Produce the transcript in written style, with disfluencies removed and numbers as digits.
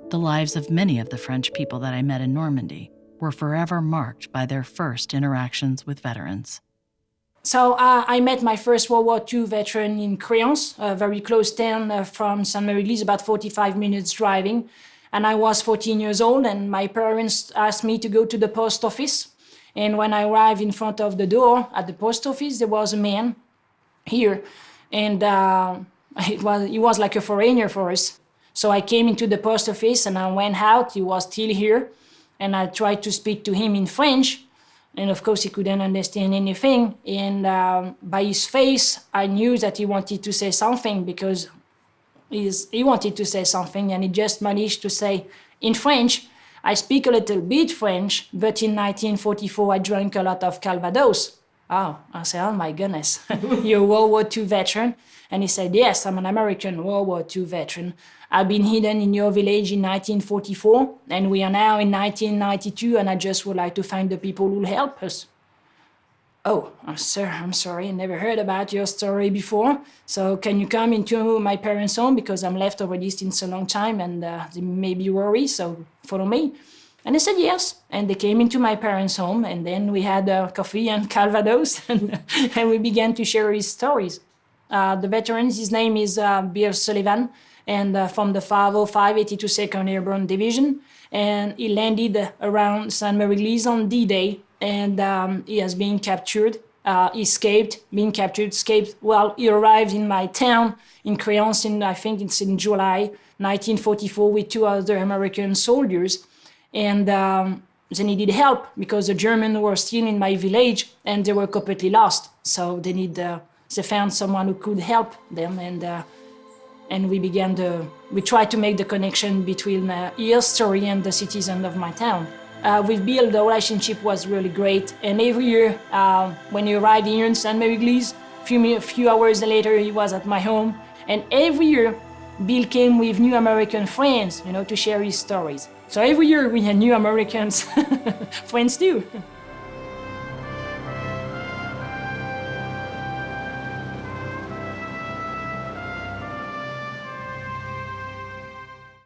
The lives of many of the French people that I met in Normandy were forever marked by their first interactions with veterans. So I met my first World War II veteran in Créance, a very close town from Sainte-Marie-Église, about 45 minutes driving. And I was 14 years old, and my parents asked me to go to the post office. And when I arrived in front of the door at the post office, there was a man here, and he was like a foreigner for us. So I came into the post office and I went out. He was still here, and I tried to speak to him in French, and of course he couldn't understand anything. And by his face, I knew that he wanted to say something, because he wanted to say something, and he just managed to say in French, "I speak a little bit French, but in 1944 I drank a lot of Calvados." Oh, I said, "Oh my goodness, you're a World War II veteran?" And he said, "Yes, I'm an American World War II veteran. I've been hidden in your village in 1944, and we are now in 1992, and I just would like to find the people who will help us." "Oh, sir, I'm sorry, I never heard about your story before. So can you come into my parents' home, because I'm left already since a long time, and they may be worried, so follow me." And they said yes, and they came into my parents' home, and then we had coffee and Calvados, and we began to share his stories. The veteran, his name is Bill Sullivan, and from the 505 82nd Airborne Division, and he landed around Sainte-Marie-Église on D-Day, and he has been captured, escaped. Well, he arrived in my town in Créance, I think it's in July 1944, with 2 other American soldiers. And they needed help, because the Germans were still in my village and they were completely lost. So they found someone who could help them, and we tried to make the connection between his story and the citizens of my town. With Bill, the relationship was really great, and every year when he arrived here in Sainte-Marie-Église, a few hours later he was at my home, and every year Bill came with new American friends, to share his stories. So every year we had new Americans friends too.